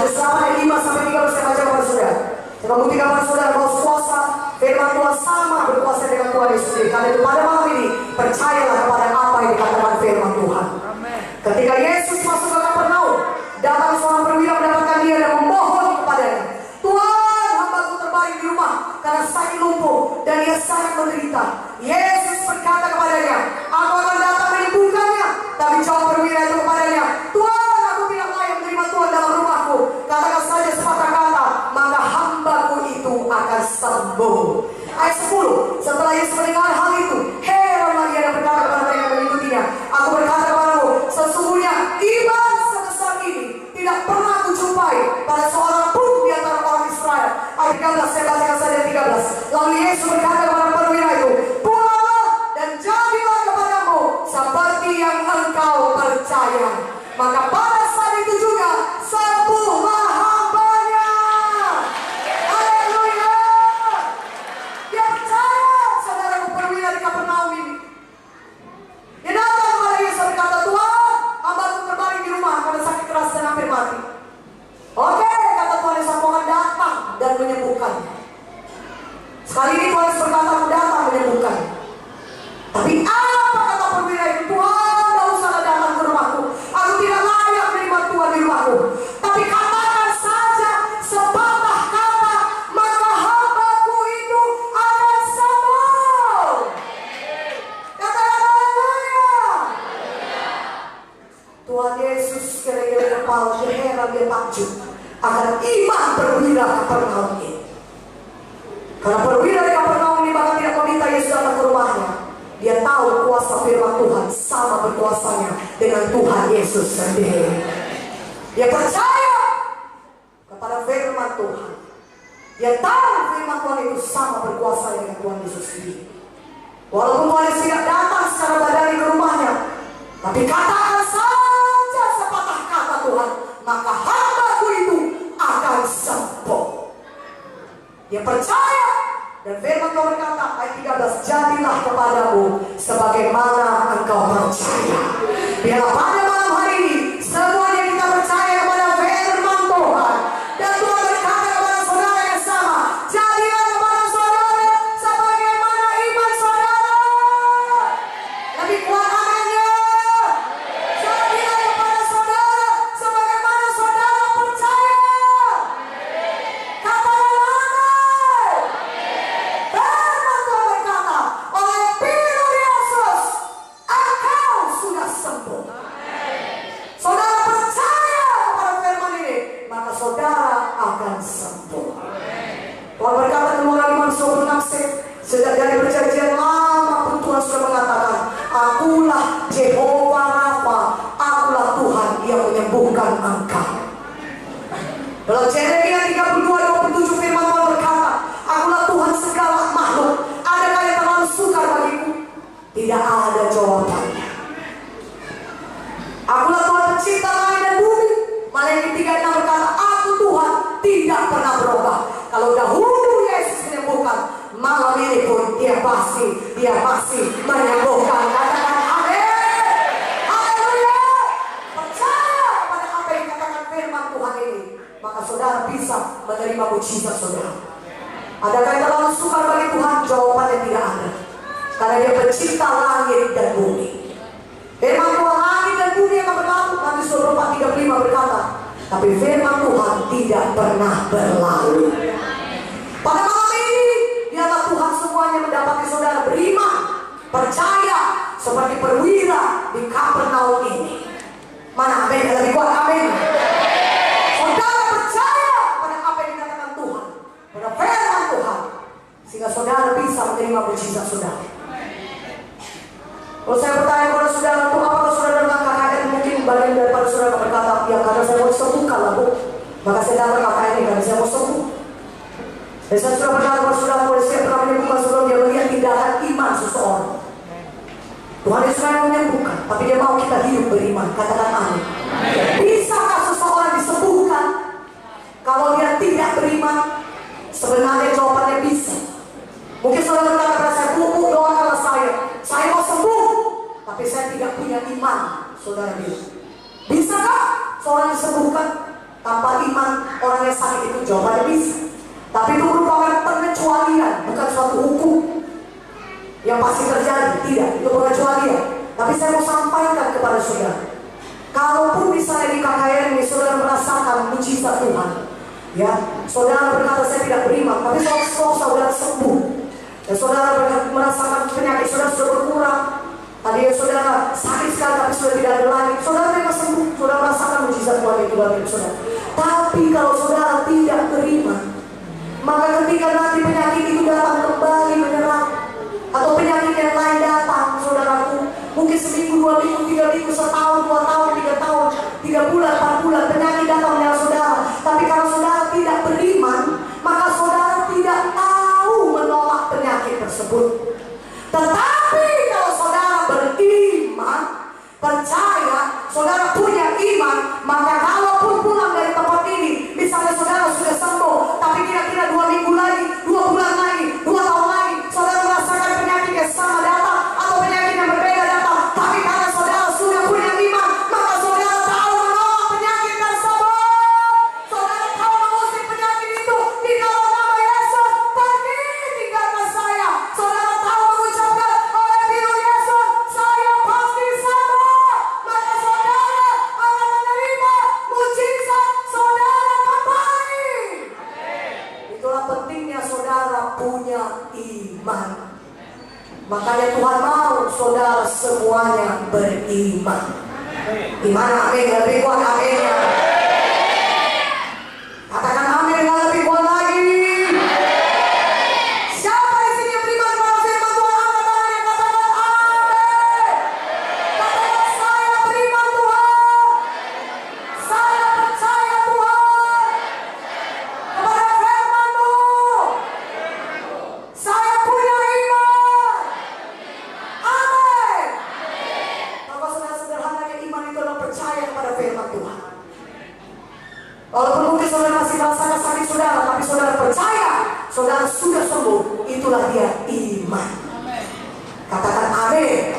Matius 8 ayat 5 sampai 13 saya baca kepada saudara. Saya membuktikan kepada saudara bahwa kuasa firman Tuhan sama berkuasa dengan Tuhan Yesus sendiri. Karena itu pada malam ini percayalah kepada apa yang dikatakan firman Tuhan. Ketika Yesus masuk ke Kapernaum, datang seorang perwira mendapatkan dia dan memohon kepadanya, Tuhan, hambaku terbaring di rumah karena sakit lumpuh dan dia sangat menderita. Yesus berkata kepadanya, aku akan datang menyembuhkannya. Tapi jawab perwira itu kepadanya, Tuhan, aku tidak layak menerima Tuhan dalam rumahku. Katakan saja sepatah kata, maka hambaku itu akan sembuh. Ayat 10, setelah Yesus mendengar hal itu, heranlah dia dan berkata kepada mereka yang mengikutinya, aku berkata kepadamu, sesungguhnya iman sebesar ini tidak pernah kujumpai pada seorang pun di antara orang Israel. Ayat 13, saya bacakan saja 13. Lalu Yesus berkata kepada perwira itu, pulanglah dan jadilah kepadamu seperti yang engkau percaya. Maka pada saat itu juga sembuhlah hambanya. Haleluya. Dia percaya, saudara perwira di Kapernaum ini. Dia datang kepada Yesus berkata, Tuhan, hambaku terbaring di rumah karena sakit keras dan hampir mati. Oke, kata Tuhan Yesus, aku akan datang dan menyembuhkannya. Sekali ini Tuhan Yesus berkata, aku datang menyembuhkannya. Tapi apa kata perwira itu? Tuhan, tidak usah datang ke rumahku. Aku tidak layak menerima Tuhan di rumahku. Tapi katakan saja sepatah kata, maka hambaku itu akan sembuh. Katakan haleluya. Tuhan Yesus kira-kira kepala heran, dia takjub akan iman perwira Kapernaum ini. Karena perwira di Kapernaum ini bahkan tidak meminta Yesus datang ke rumahnya. Dia tahu kuasa firman Tuhan sama berkuasanya dengan Tuhan Yesus sendiri. Dia percaya kepada firman Tuhan. Dia tahu firman Tuhan itu sama berkuasa dengan Tuhan Yesus sendiri. Walaupun Tuhan Yesus tidak datang secara badani ke rumahnya, tapi katakan saja sepatah kata Tuhan, maka hambaku itu akan sembuh. Dia percaya. Dan firman Tuhan berkata, ayat 13, jadilah kepadamu sebagaimana engkau percaya. Biarlah pada malam hari ini semuanya kita percaya kepada firman Tuhan. Dan Tuhan berkata kepada saudara yang sama, jadilah kepada saudara sebagaimana iman saudara. Lebih kuat aminnya. Jadilah kepada saudara sebagaimana saudara percaya. Katakan amin. Firman Tuhan berkata, oleh pintu Yesus engkau sudah sembuh. Saudara percaya kepada firman ini, maka saudara akan sembuh. Tuhan berkata Keluaran 5:26, sejak dari perjanjian lama pun Tuhan sudah mengatakan, akulah Jehovah Rafa, akulah Tuhan yang menyembuhkan engkau. Dalam Yeremia 32:27 firman Tuhan berkata, akulah Tuhan segala makhluk, adakah yang terlalu sukar bagiku? Tidak ada jawabannya. Akulah Tuhan pencipta langit dan bumi. Maliaki 3:6 berkata, aku Tuhan tidak pernah berubah. Kalau dahulu Yesus menyembuhkan, malam ini pun dia masih menyembuhkan. Katakan amin. Haleluya. Percaya pada apa yang dikatakan firman Tuhan ini, maka saudara bisa menerima mujizat saudara. Adakah yang terlalu sukar bagi Tuhan? Jawabannya tidak ada. Karena dia pencipta langit dan bumi. Firman Tuhan, langit dan bumi akan berlalu. Matius 24:35 berkata, tapi firman Tuhan tidak pernah berlalu. Pada malam ini, biarlah Tuhan semuanya mendapati saudara beriman, percaya seperti perwira di Kapernaum ini. Mana amin? Yang lebih kuat amin. Saudara percaya pada apa yang dikatakan Tuhan, pada firman Tuhan, sehingga saudara bisa menerima mujizat saudara. Kalau saya bertanya kepada saudara, untuk apakah saudara datang KKN? Mungkin bagian daripada saudara berkata, ya karena saya mau sembuhkan lah bu, maka saya datang KKN ini karena saya mau sembuh. Dan saya sudah berkata kepada saudara, kalau saya pernah menyembuhkan saudara, dia melihat tindakan iman seseorang. Tuhan Yesus yang menyembuhkan, tapi dia mau kita hidup beriman. Katakan amin. Bisakah seseorang disembuhkan kalau dia tidak beriman? Sebenarnya jawabannya bisa. Mungkin saudara berkata kepada saya, bu, doakanlah saya mau sembuh, tapi saya tidak punya iman. Saudara bilang, bisakah seorang disembuhkan? Tanpa iman orang yang sakit itu jawabannya bisa. Tapi itu merupakan pengecualian, bukan suatu hukum yang pasti terjadi. Tidak, itu pengecualian. Tapi saya mau sampaikan kepada saudara, kalaupun misalnya di KKR ini saudara merasakan mujizat Tuhan, ya, saudara berkata saya tidak beriman, tapi saudara sembuh, dan saudara merasakan penyakit saudara sudah berkurang. Tadi saudara sakit sekali tapi sudah tidak ada lagi, saudara memang sembuh, saudara merasakan mujizat Tuhan itu dalam hidup saudara. Tapi kalau saudara tidak beriman, maka ketika nanti penyakit itu datang kembali menyerang, atau penyakit yang lain datang, saudaraku, mungkin seminggu, 2 minggu, 3 minggu, setahun, 2 tahun, 3 tahun, 3 bulan, 4 bulan, penyakit datang menyerang saudara. Tapi kalau saudara tidak beriman, maka saudara tidak tahu menolak penyakit tersebut. Tetapi kalau saudara beriman, percaya, saudara punya iman, maka kalaupun pulang dari tempat ini, misalnya saudara sudah sembuh, tapi kira-kira 2 minggu lagi, 2 bulan lagi, 2 tahun lagi, saudara merasakan penyakit yang sama datang, atau penyakit yang berbeda datang. Tapi karena saudara sudah punya iman, maka saudara tahu menolak penyakit tersebut. Saudara tahu mengusir penyakit itu di dalam nama Yesus. Pergi tinggalkan saya. Saudara tahu mengucapkan oleh biru Yesus, saya pasti sembuh. Maka saudara akan menerima mujizat saudara kembali. Itulah pentingnya saudara punya iman. Makanya Tuhan mau saudara semuanya beriman. Gimana amin? Lebih kuat aminnya. Katakan amin dengan lebih kuat lagi. Siapa di sini yang beriman kepada firman Tuhan? Angkat tangannya, katakan amin. Katakan saya beriman Tuhan. Saya percaya Tuhan kepada firman-Mu. Saya punya iman. Amin. Maka saudara, sederhananya iman itu adalah percaya kepada firman Tuhan. Walaupun mungkin saudara masih merasakan sakit saudara, tapi saudara percaya saudara sudah sembuh, itulah dia iman. Katakan amin.